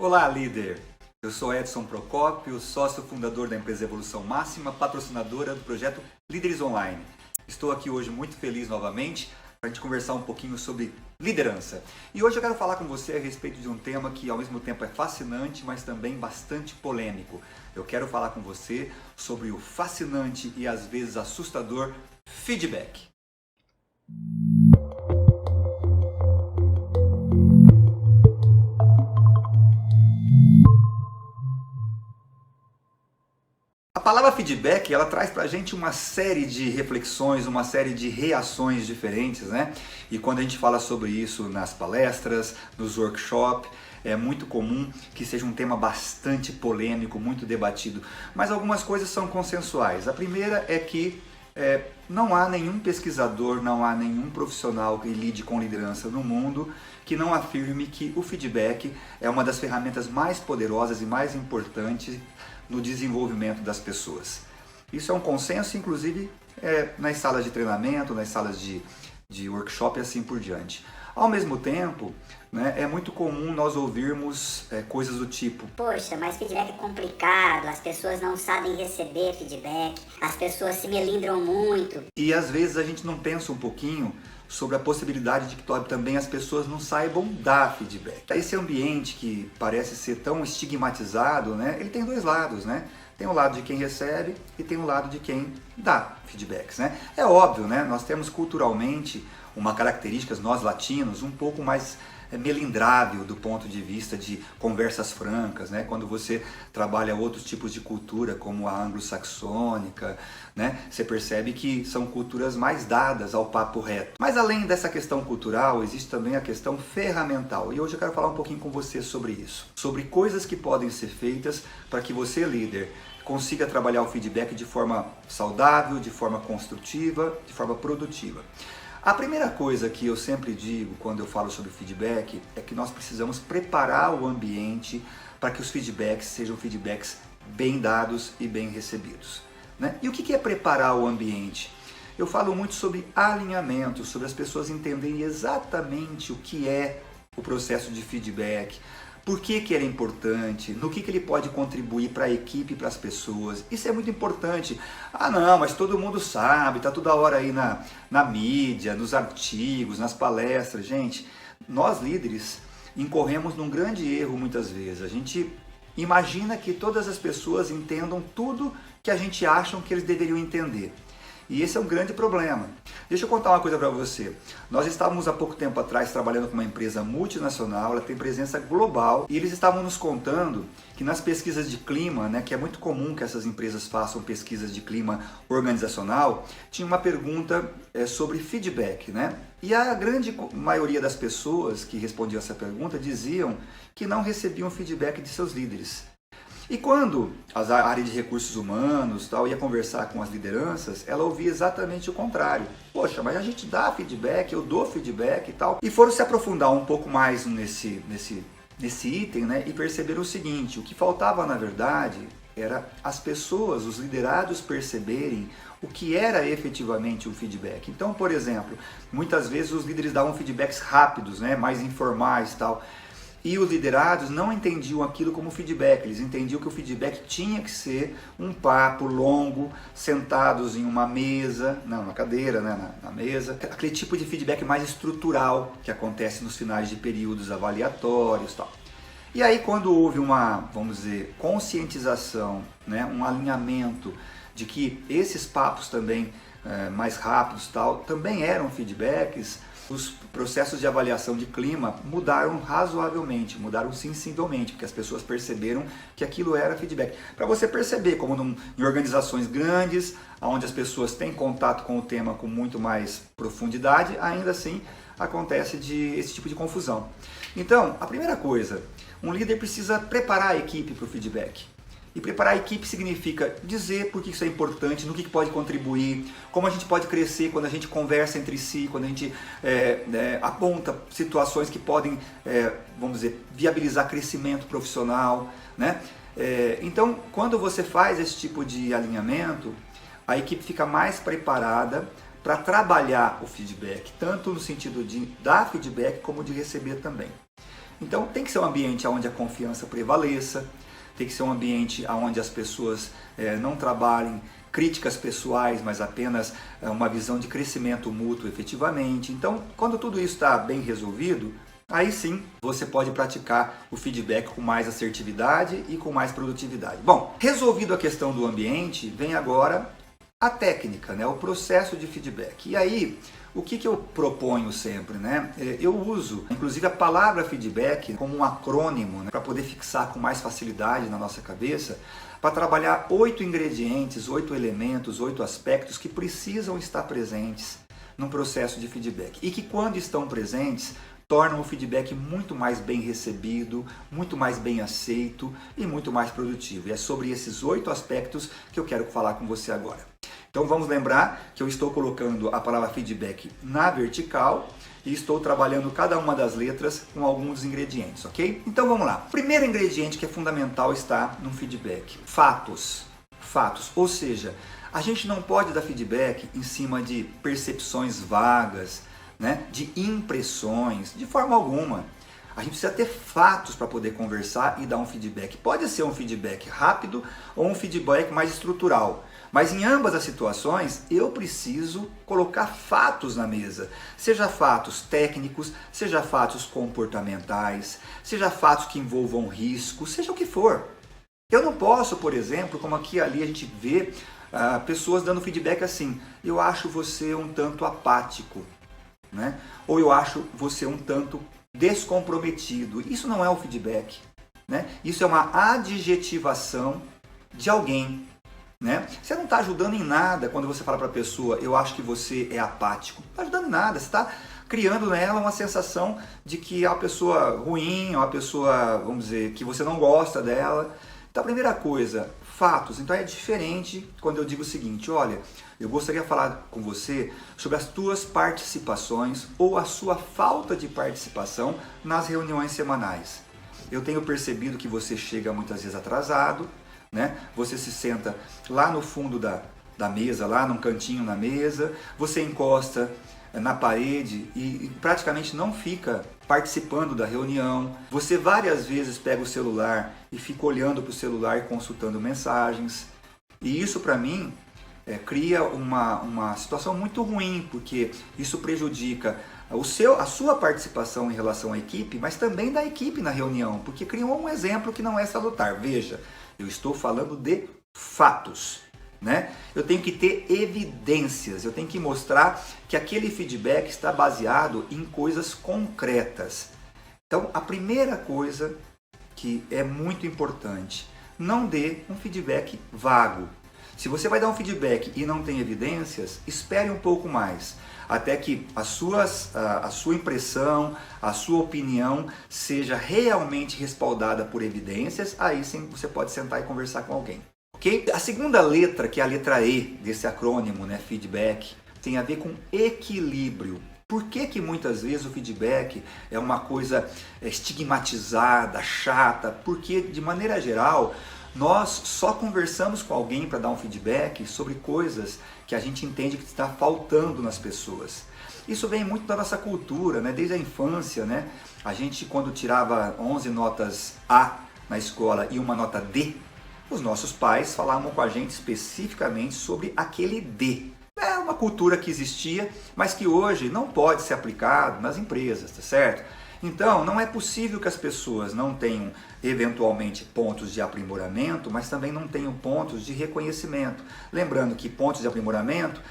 Olá, líder! Eu sou Edson Procópio, sócio fundador da empresa Evolução Máxima, patrocinadora do projeto Líderes Online. Estou aqui hoje muito feliz novamente para a gente conversar um pouquinho sobre liderança. E hoje eu quero falar com você a respeito de um tema que ao mesmo tempo é fascinante, mas também bastante polêmico. Eu quero falar com você sobre o fascinante e às vezes assustador feedback. A palavra feedback, ela traz pra gente uma série de reflexões, uma série de reações diferentes, né? E quando a gente fala sobre isso nas palestras, nos workshops, é muito comum que seja um tema bastante polêmico, muito debatido. Mas algumas coisas são consensuais. A primeira é que não há nenhum pesquisador, não há nenhum profissional que lide com liderança no mundo que não afirme que o feedback é uma das ferramentas mais poderosas e mais importantes no desenvolvimento das pessoas. Isso é um consenso, inclusive, nas salas de treinamento, nas salas de workshop e assim por diante. Ao mesmo tempo, né, é muito comum nós ouvirmos coisas do tipo: poxa, mas feedback é complicado, as pessoas não sabem receber feedback, as pessoas se melindram muito. E às vezes a gente não pensa um pouquinho sobre a possibilidade de que também as pessoas não saibam dar feedback. Esse ambiente que parece ser tão estigmatizado, né, ele tem dois lados, né? Tem o lado de quem recebe e tem o lado de quem dá feedbacks, né? É óbvio, né? Nós temos culturalmente uma característica, nós latinos, um pouco mais melindrável do ponto de vista de conversas francas, né? Quando você trabalha outros tipos de cultura, como a anglo-saxônica, né? Você percebe que são culturas mais dadas ao papo reto. Mas além dessa questão cultural, existe também a questão ferramental. E hoje eu quero falar um pouquinho com você sobre isso. Sobre coisas que podem ser feitas para que você, líder, consiga trabalhar o feedback de forma saudável, de forma construtiva, de forma produtiva. A primeira coisa que eu sempre digo quando eu falo sobre feedback é que nós precisamos preparar o ambiente para que os feedbacks sejam feedbacks bem dados e bem recebidos, né? E o que é preparar o ambiente? Eu falo muito sobre alinhamento, sobre as pessoas entenderem exatamente o que é o processo de feedback, por que ele é importante, no que ele pode contribuir para a equipe e para as pessoas. Isso é muito importante. Ah não, mas todo mundo sabe, está toda hora aí na mídia, nos artigos, nas palestras. Gente, nós líderes incorremos num grande erro muitas vezes. A gente imagina que todas as pessoas entendam tudo que a gente acha que eles deveriam entender. E esse é um grande problema. Deixa eu contar uma coisa para você. Nós estávamos há pouco tempo atrás trabalhando com uma empresa multinacional, ela tem presença global, e eles estavam nos contando que nas pesquisas de clima, né, que é muito comum que essas empresas façam pesquisas de clima organizacional, tinha uma pergunta sobre feedback, né? E a grande maioria das pessoas que respondiam essa pergunta diziam que não recebiam feedback de seus líderes. E quando a área de recursos humanos ia conversar com as lideranças, ela ouvia exatamente o contrário. Poxa, mas a gente dá feedback, eu dou feedback e tal. E foram se aprofundar um pouco mais nesse item, né, e perceberam o seguinte: o que faltava na verdade era as pessoas, os liderados perceberem o que era efetivamente o feedback. Então, por exemplo, muitas vezes os líderes davam feedbacks rápidos, né, mais informais e tal. E os liderados não entendiam aquilo como feedback, eles entendiam que o feedback tinha que ser um papo longo, sentados em uma mesa, não, na cadeira, né, na mesa. Aquele tipo de feedback mais estrutural que acontece nos finais de períodos avaliatórios e tal. E aí quando houve uma, vamos dizer, conscientização, né, um alinhamento de que esses papos também mais rápidos tal, também eram feedbacks, os processos de avaliação de clima mudaram razoavelmente, mudaram sensivelmente, porque as pessoas perceberam que aquilo era feedback. Para você perceber como em organizações grandes, onde as pessoas têm contato com o tema com muito mais profundidade, ainda assim acontece esse tipo de confusão. Então, a primeira coisa, um líder precisa preparar a equipe para o feedback. E preparar a equipe significa dizer por que isso é importante, no que pode contribuir, como a gente pode crescer quando a gente conversa entre si, quando a gente aponta situações que podem, vamos dizer, viabilizar crescimento profissional, né? Então, quando você faz esse tipo de alinhamento, a equipe fica mais preparada para trabalhar o feedback, tanto no sentido de dar feedback como de receber também. Então tem que ser um ambiente onde a confiança prevaleça, tem que ser um ambiente onde as pessoas não trabalhem críticas pessoais, mas apenas uma visão de crescimento mútuo efetivamente. Então, quando tudo isso está bem resolvido, aí sim você pode praticar o feedback com mais assertividade e com mais produtividade. Bom, resolvido a questão do ambiente, vem agora a técnica, né? O processo de feedback. E aí, o que eu proponho sempre, né? Eu uso, inclusive, a palavra feedback como um acrônimo, né? Para poder fixar com mais facilidade na nossa cabeça, para trabalhar 8 ingredientes, 8 elementos, 8 aspectos que precisam estar presentes num processo de feedback. E que quando estão presentes, tornam o feedback muito mais bem recebido, muito mais bem aceito e muito mais produtivo. E é sobre esses 8 aspectos que eu quero falar com você agora. Então vamos lembrar que eu estou colocando a palavra feedback na vertical e estou trabalhando cada uma das letras com alguns ingredientes, ok? Então vamos lá. O primeiro ingrediente que é fundamental está no feedback: fatos. Fatos, ou seja, a gente não pode dar feedback em cima de percepções vagas, né? De impressões, de forma alguma. A gente precisa ter fatos para poder conversar e dar um feedback. Pode ser um feedback rápido ou um feedback mais estrutural. Mas em ambas as situações, eu preciso colocar fatos na mesa. Seja fatos técnicos, seja fatos comportamentais, seja fatos que envolvam risco, seja o que for. Eu não posso, por exemplo, como aqui e ali a gente vê pessoas dando feedback assim: eu acho você um tanto apático, né? Ou eu acho você um tanto descomprometido. Isso não é o feedback, né? Isso é uma adjetivação de alguém, né? Você não está ajudando em nada quando você fala para a pessoa: eu acho que você é apático. Não está ajudando em nada, você está criando nela uma sensação de que é uma pessoa ruim, é uma pessoa, vamos dizer, que você não gosta dela. Então a primeira coisa, fatos. Então é diferente quando eu digo o seguinte: olha, eu gostaria de falar com você sobre as tuas participações ou a sua falta de participação nas reuniões semanais. Eu tenho percebido que você chega muitas vezes atrasado, né? Você se senta lá no fundo da mesa, lá num cantinho na mesa, você encosta na parede e praticamente não fica participando da reunião. Você várias vezes pega o celular e fica olhando para o celular e consultando mensagens. E isso para mim cria uma situação muito ruim, porque isso prejudica a sua participação em relação à equipe, mas também da equipe na reunião, porque cria um exemplo que não é salutar. Veja, eu estou falando de fatos, né? Eu tenho que ter evidências, eu tenho que mostrar que aquele feedback está baseado em coisas concretas. Então, a primeira coisa que é muito importante: não dê um feedback vago. Se você vai dar um feedback e não tem evidências, espere um pouco mais, até que a sua impressão, a sua opinião seja realmente respaldada por evidências. Aí sim você pode sentar e conversar com alguém, ok? A segunda letra, que é a letra E desse acrônimo, né, feedback, tem a ver com equilíbrio. Por que muitas vezes o feedback é uma coisa estigmatizada, chata? Porque, de maneira geral, nós só conversamos com alguém para dar um feedback sobre coisas que a gente entende que está faltando nas pessoas. Isso vem muito da nossa cultura, né? Desde a infância, né? A gente, quando tirava 11 notas A na escola e uma nota D, os nossos pais falavam com a gente especificamente sobre aquele D. É uma cultura que existia, mas que hoje não pode ser aplicado nas empresas, tá certo? Então, não é possível que as pessoas não tenham, eventualmente, pontos de aprimoramento, mas também não tenham pontos de reconhecimento. Lembrando que pontos de aprimoramento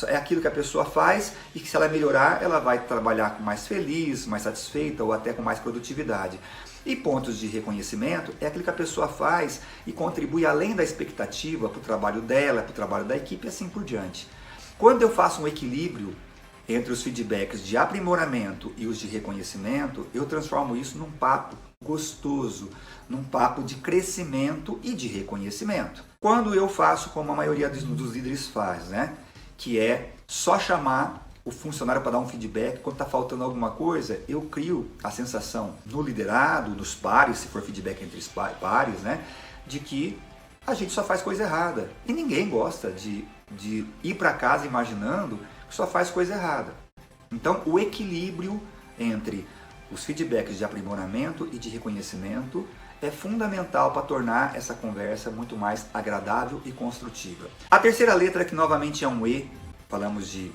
é aquilo que a pessoa faz e que, se ela melhorar, ela vai trabalhar mais feliz, mais satisfeita ou até com mais produtividade. E pontos de reconhecimento é aquilo que a pessoa faz e contribui além da expectativa para o trabalho dela, para o trabalho da equipe e assim por diante. Quando eu faço um equilíbrio entre os feedbacks de aprimoramento e os de reconhecimento, eu transformo isso num papo gostoso, num papo de crescimento e de reconhecimento. Quando eu faço como a maioria dos líderes faz, né? Que é só chamar o funcionário para dar um feedback, quando está faltando alguma coisa, eu crio a sensação no liderado, nos pares, se for feedback entre os pares, né? De que a gente só faz coisa errada. E ninguém gosta de ir para casa imaginando que só faz coisa errada. Então, o equilíbrio entre os feedbacks de aprimoramento e de reconhecimento é fundamental para tornar essa conversa muito mais agradável e construtiva. A terceira letra, que novamente é um E, falamos de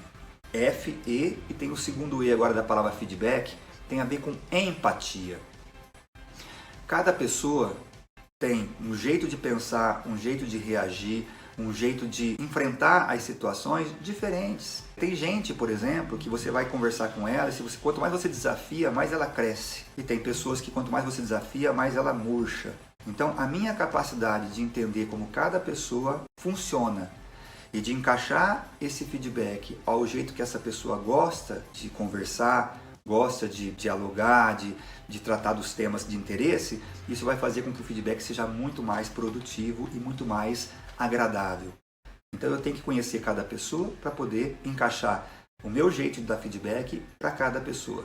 F, E, e tem o segundo E agora da palavra feedback, tem a ver com empatia. Cada pessoa tem um jeito de pensar, um jeito de reagir, um jeito de enfrentar as situações diferentes. Tem gente, por exemplo, que você vai conversar com ela, quanto mais você desafia, mais ela cresce. E tem pessoas que quanto mais você desafia, mais ela murcha. Então, a minha capacidade de entender como cada pessoa funciona e de encaixar esse feedback ao jeito que essa pessoa gosta de conversar, gosta de dialogar, de tratar dos temas de interesse, isso vai fazer com que o feedback seja muito mais produtivo e muito mais agradável. Então eu tenho que conhecer cada pessoa para poder encaixar o meu jeito de dar feedback para cada pessoa.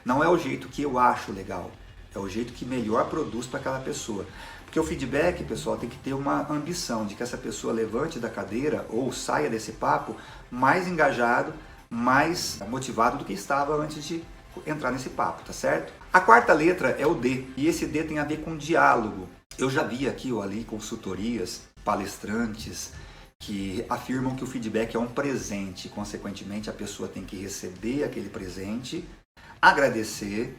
Não é o jeito que eu acho legal, é o jeito que melhor produz para aquela pessoa. Porque o feedback, pessoal, tem que ter uma ambição de que essa pessoa levante da cadeira ou saia desse papo mais engajado, mais motivado do que estava antes de entrar nesse papo, tá certo? A quarta letra é o D, e esse D tem a ver com diálogo. Eu já vi aqui ou ali consultorias, palestrantes que afirmam que o feedback é um presente, consequentemente a pessoa tem que receber aquele presente, agradecer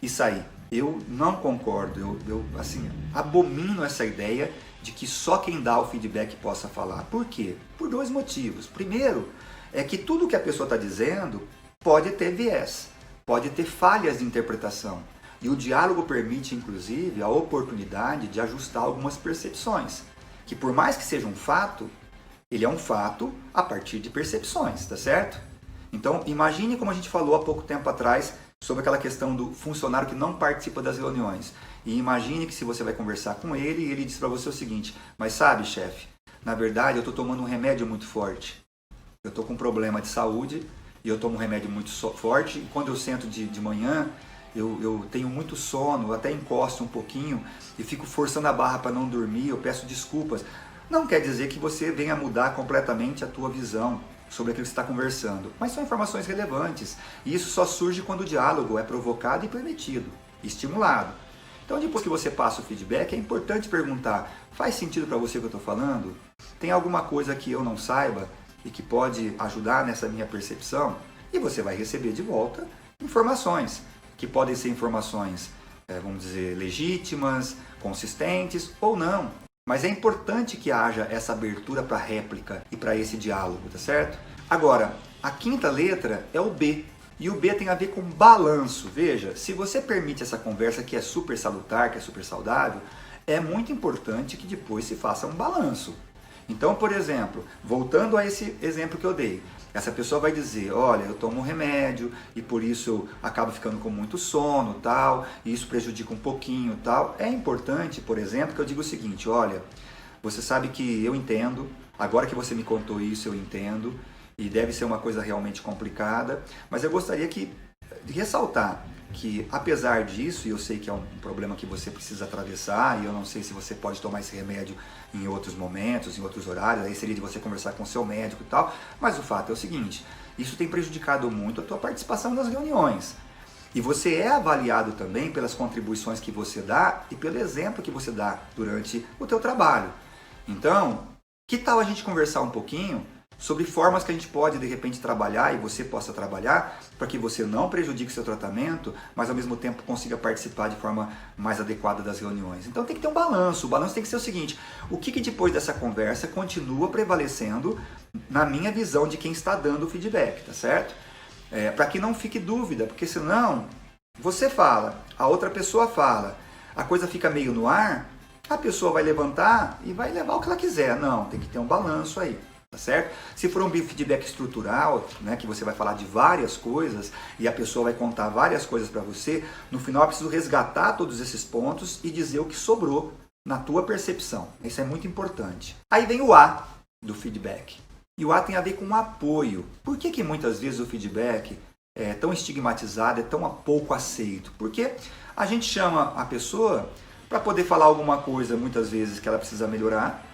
e sair. Eu não concordo, eu assim, abomino essa ideia de que só quem dá o feedback possa falar. Por quê? Por dois motivos. Primeiro, é que tudo que a pessoa está dizendo pode ter viés, pode ter falhas de interpretação. E o diálogo permite, inclusive, a oportunidade de ajustar algumas percepções. Que por mais que seja um fato, ele é um fato a partir de percepções, tá certo? Então, imagine como a gente falou há pouco tempo atrás sobre aquela questão do funcionário que não participa das reuniões. E imagine que se você vai conversar com ele e ele diz para você o seguinte: mas sabe, chefe, na verdade eu estou tomando um remédio muito forte. Eu estou com um problema de saúde e eu tomo um remédio muito forte e quando eu sento de manhã eu tenho muito sono, eu até encosto um pouquinho e fico forçando a barra para não dormir, eu peço desculpas. Não quer dizer que você venha mudar completamente a tua visão sobre aquilo que você está conversando, mas são informações relevantes e isso só surge quando o diálogo é provocado e permitido, estimulado. Então depois que você passa o feedback, é importante perguntar: faz sentido para você o que eu estou falando? Tem alguma coisa que eu não saiba e que pode ajudar nessa minha percepção? E você vai receber de volta informações, que podem ser informações, vamos dizer, legítimas, consistentes ou não. Mas é importante que haja essa abertura para réplica e para esse diálogo, tá certo? Agora, a quinta letra é o B. E o B tem a ver com balanço. Veja, se você permite essa conversa que é super salutar, que é super saudável, é muito importante que depois se faça um balanço. Então, por exemplo, voltando a esse exemplo que eu dei, essa pessoa vai dizer: olha, eu tomo um remédio e por isso eu acabo ficando com muito sono, tal, e isso prejudica um pouquinho, tal. É importante, por exemplo, que eu diga o seguinte: olha, você sabe que eu entendo, agora que você me contou isso, eu entendo, e deve ser uma coisa realmente complicada, mas eu gostaria de ressaltar que, apesar disso, e eu sei que é um problema que você precisa atravessar, e eu não sei se você pode tomar esse remédio em outros momentos, em outros horários, aí seria de você conversar com o seu médico e tal, mas o fato é o seguinte: isso tem prejudicado muito a tua participação nas reuniões. E você é avaliado também pelas contribuições que você dá e pelo exemplo que você dá durante o teu trabalho. Então, que tal a gente conversar um pouquinho sobre formas que a gente pode, de repente, trabalhar e você possa trabalhar para que você não prejudique seu tratamento, mas ao mesmo tempo consiga participar de forma mais adequada das reuniões. Então tem que ter um balanço. O balanço tem que ser o seguinte: o que depois dessa conversa continua prevalecendo na minha visão de quem está dando o feedback, tá certo? Para que não fique dúvida, porque senão você fala, a outra pessoa fala, a coisa fica meio no ar, a pessoa vai levantar e vai levar o que ela quiser. Não, tem que ter um balanço aí. Tá certo? Se for um feedback estrutural, né, que você vai falar de várias coisas e a pessoa vai contar várias coisas para você, no final é preciso resgatar todos esses pontos e dizer o que sobrou na tua percepção. Isso é muito importante. Aí vem o A do feedback. E o A tem a ver com apoio. Por que muitas vezes o feedback é tão estigmatizado, é tão pouco aceito? Porque a gente chama a pessoa para poder falar alguma coisa, muitas vezes, que ela precisa melhorar,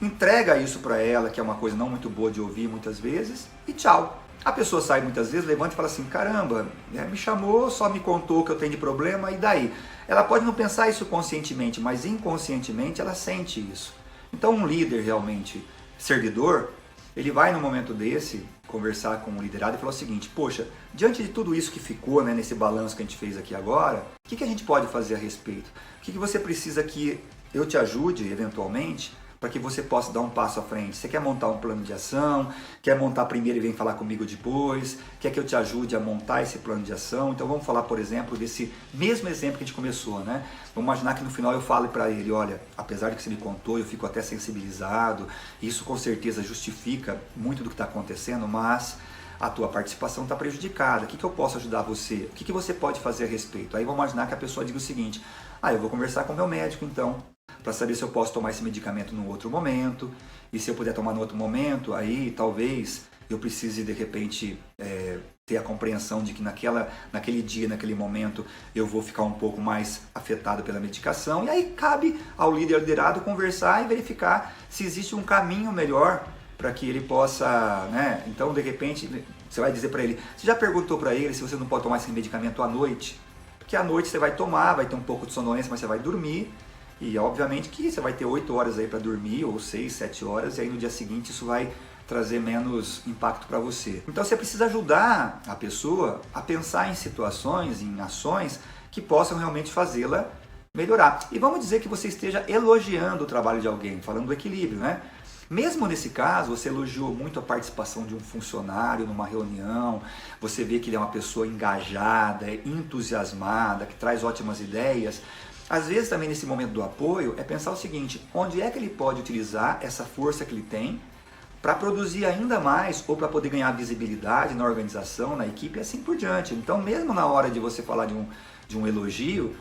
entrega isso para ela, que é uma coisa não muito boa de ouvir muitas vezes, e tchau. A pessoa sai muitas vezes, levanta e fala assim, caramba, me chamou, só me contou o que eu tenho de problema, e daí? Ela pode não pensar isso conscientemente, mas inconscientemente ela sente isso. Então um líder realmente servidor, ele vai num momento desse conversar com o liderado e falar o seguinte, poxa, diante de tudo isso que ficou, né, nesse balanço que a gente fez aqui agora, o que a gente pode fazer a respeito? O que você precisa que eu te ajude eventualmente para que você possa dar um passo à frente? Você quer montar um plano de ação? Quer montar primeiro e vem falar comigo depois? Quer que eu te ajude a montar esse plano de ação? Então vamos falar, por exemplo, desse mesmo exemplo que a gente começou, né? Vamos imaginar que no final eu fale para ele, olha, apesar de que você me contou, eu fico até sensibilizado, isso com certeza justifica muito do que está acontecendo, mas a tua participação está prejudicada. O que eu posso ajudar você? O que você pode fazer a respeito? Aí vamos imaginar que a pessoa diga o seguinte, eu vou conversar com o meu médico então, para saber se eu posso tomar esse medicamento num outro momento, e se eu puder tomar no outro momento, aí talvez eu precise de repente ter a compreensão de que naquele dia, naquele momento, eu vou ficar um pouco mais afetado pela medicação, e aí cabe ao líder liderado conversar e verificar se existe um caminho melhor para que ele possa, né? Então de repente você vai dizer para ele, você já perguntou para ele se você não pode tomar esse medicamento à noite? Porque à noite você vai tomar, vai ter um pouco de sonolência, mas você vai dormir, e obviamente que você vai ter 8 horas aí para dormir, ou 6, 7 horas, e aí no dia seguinte isso vai trazer menos impacto para você. Então você precisa ajudar a pessoa a pensar em situações, em ações que possam realmente fazê-la melhorar. E vamos dizer que você esteja elogiando o trabalho de alguém, falando do equilíbrio, né? Mesmo nesse caso, você elogiou muito a participação de um funcionário numa reunião, você vê que ele é uma pessoa engajada, entusiasmada, que traz ótimas ideias. Às vezes também nesse momento do apoio é pensar o seguinte, onde é que ele pode utilizar essa força que ele tem para produzir ainda mais ou para poder ganhar visibilidade na organização, na equipe e assim por diante. Então mesmo na hora de você falar de um elogio,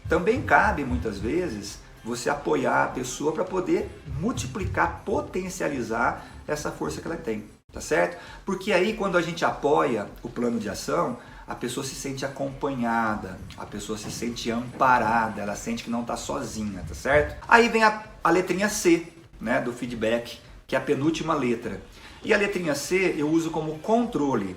também cabe muitas vezes você apoiar a pessoa para poder multiplicar, potencializar essa força que ela tem, tá certo? Porque aí quando a gente apoia o plano de ação, a pessoa se sente acompanhada, a pessoa se sente amparada, ela sente que não está sozinha, tá certo? Aí vem a letrinha C, né, do feedback, que é a penúltima letra. E a letrinha C eu uso como controle.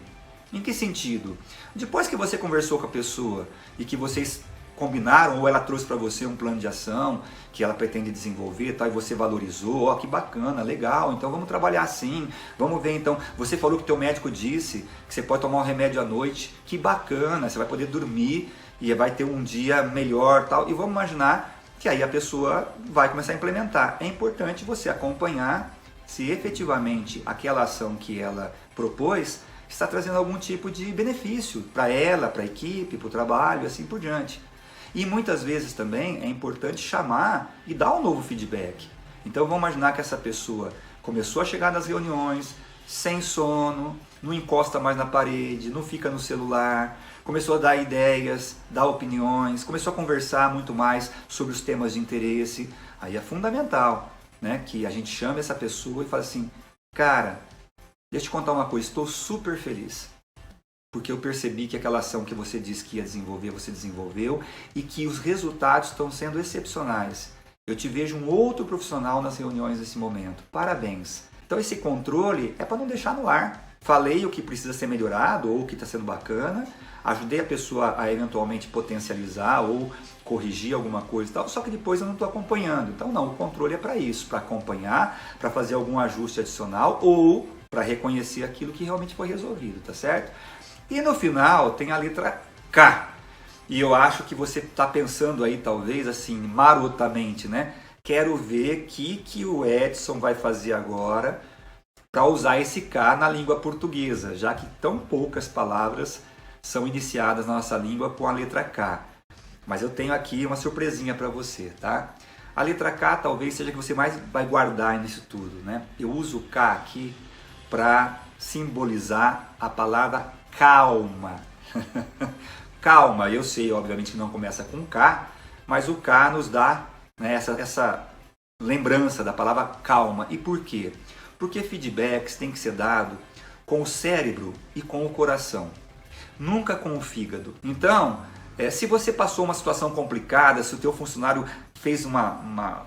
Em que sentido? Depois que você conversou com a pessoa e que vocês combinaram, ou ela trouxe para você um plano de ação que ela pretende desenvolver, tal, e você valorizou, que bacana, legal, então vamos trabalhar assim, vamos ver então, você falou que teu médico disse que você pode tomar um remédio à noite, que bacana, você vai poder dormir e vai ter um dia melhor, tal, e vamos imaginar que aí a pessoa vai começar a implementar. É importante você acompanhar se efetivamente aquela ação que ela propôs está trazendo algum tipo de benefício para ela, para a equipe, para o trabalho, assim por diante. E muitas vezes também é importante chamar e dar um novo feedback. Então vamos imaginar que essa pessoa começou a chegar nas reuniões sem sono, não encosta mais na parede, não fica no celular, começou a dar ideias, dar opiniões, começou a conversar muito mais sobre os temas de interesse. Aí é fundamental, né, que a gente chame essa pessoa e fale assim, cara, deixa eu te contar uma coisa, estou super feliz. Porque eu percebi que aquela ação que você disse que ia desenvolver, você desenvolveu e que os resultados estão sendo excepcionais. Eu te vejo um outro profissional nas reuniões nesse momento. Parabéns. Então esse controle é para não deixar no ar. Falei o que precisa ser melhorado ou o que está sendo bacana, ajudei a pessoa a eventualmente potencializar ou corrigir alguma coisa e tal, só que depois eu não estou acompanhando. Então não, o controle é para isso, para acompanhar, para fazer algum ajuste adicional ou para reconhecer aquilo que realmente foi resolvido, tá certo? E no final tem a letra K. E eu acho que você está pensando aí, talvez, assim, marotamente, né? Quero ver o que o Edson vai fazer agora para usar esse K na língua portuguesa, já que tão poucas palavras são iniciadas na nossa língua com a letra K. Mas eu tenho aqui uma surpresinha para você, tá? A letra K talvez seja a que você mais vai guardar nisso tudo, né? Eu uso o K aqui para simbolizar a palavra calma. Calma, eu sei, obviamente, que não começa com K, mas o K nos dá, né, essa lembrança da palavra calma. E por quê? Porque feedbacks tem que ser dado com o cérebro e com o coração, nunca com o fígado. Então, se você passou uma situação complicada, se o teu funcionário fez uma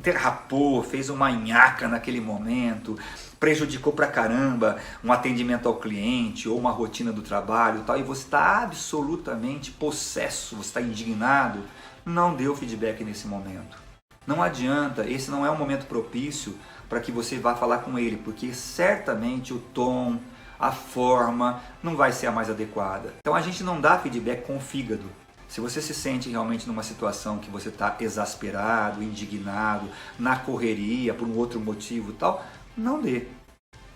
derrapou, fez uma nhaca naquele momento, prejudicou pra caramba um atendimento ao cliente ou uma rotina do trabalho e tal, e você está absolutamente possesso, você está indignado, não dê o feedback nesse momento. Não adianta, esse não é um momento propício para que você vá falar com ele, porque certamente o tom, a forma não vai ser a mais adequada. Então a gente não dá feedback com o fígado. Se você se sente realmente numa situação que você está exasperado, indignado, na correria, por um outro motivo e tal, não dê.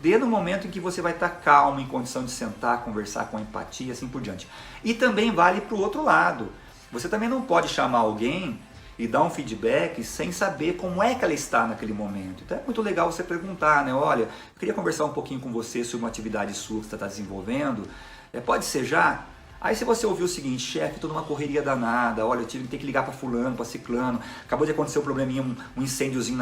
Dê no momento em que você vai estar calmo, em condição de sentar, conversar com empatia, assim por diante. E também vale para o outro lado. Você também não pode chamar alguém e dar um feedback sem saber como é que ela está naquele momento. Então é muito legal você perguntar, né? Olha, eu queria conversar um pouquinho com você sobre uma atividade sua que você está desenvolvendo. Pode ser já? Aí se você ouvir o seguinte: chefe, estou numa correria danada, olha, eu tive que ligar para fulano, para ciclano, acabou de acontecer um probleminha, um incêndiozinho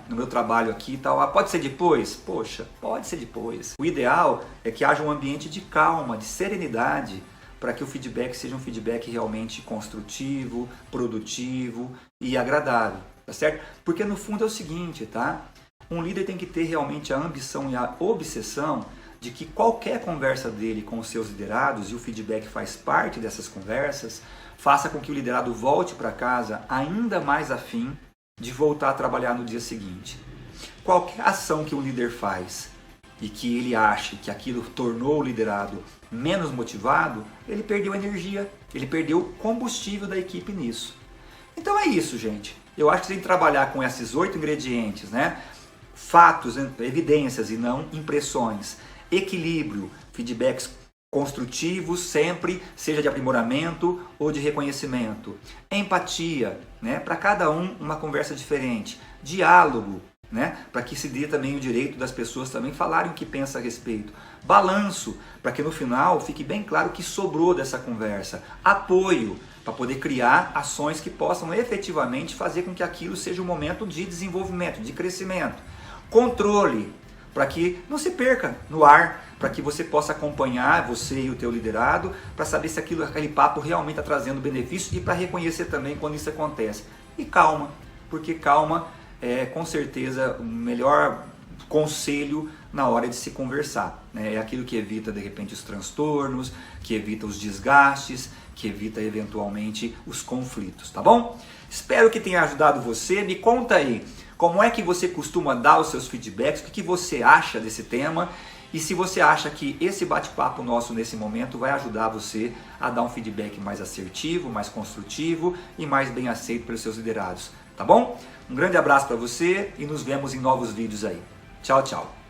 no meu trabalho aqui e tal, pode ser depois? Poxa, pode ser depois. O ideal é que haja um ambiente de calma, de serenidade, para que o feedback seja um feedback realmente construtivo, produtivo e agradável, tá certo? Porque no fundo é o seguinte, tá? Um líder tem que ter realmente a ambição e a obsessão de que qualquer conversa dele com os seus liderados, e o feedback faz parte dessas conversas, faça com que o liderado volte para casa ainda mais afim de voltar a trabalhar no dia seguinte. Qualquer ação que um líder faz e que ele ache que aquilo tornou o liderado menos motivado, ele perdeu energia, ele perdeu combustível da equipe nisso. Então é isso, gente. Eu acho que você tem que trabalhar com esses 8 ingredientes, né? Fatos, evidências e não impressões. Equilíbrio, feedbacks construtivos sempre, seja de aprimoramento ou de reconhecimento. Empatia, né? Para cada um uma conversa diferente. Diálogo, né? Para que se dê também o direito das pessoas também falarem o que pensam a respeito. Balanço, para que no final fique bem claro o que sobrou dessa conversa. Apoio, para poder criar ações que possam efetivamente fazer com que aquilo seja um momento de desenvolvimento, de crescimento. Controle, para que não se perca no ar, para que você possa acompanhar, você e o teu liderado, para saber se aquele papo realmente está trazendo benefício e para reconhecer também quando isso acontece. E calma, porque calma é com certeza o melhor conselho na hora de se conversar, né? É aquilo que evita de repente os transtornos, que evita os desgastes, que evita eventualmente os conflitos, tá bom? Espero que tenha ajudado você. Me conta aí, como é que você costuma dar os seus feedbacks, o que você acha desse tema e se você acha que esse bate-papo nosso nesse momento vai ajudar você a dar um feedback mais assertivo, mais construtivo e mais bem aceito pelos seus liderados, tá bom? Um grande abraço para você e nos vemos em novos vídeos aí. Tchau, tchau!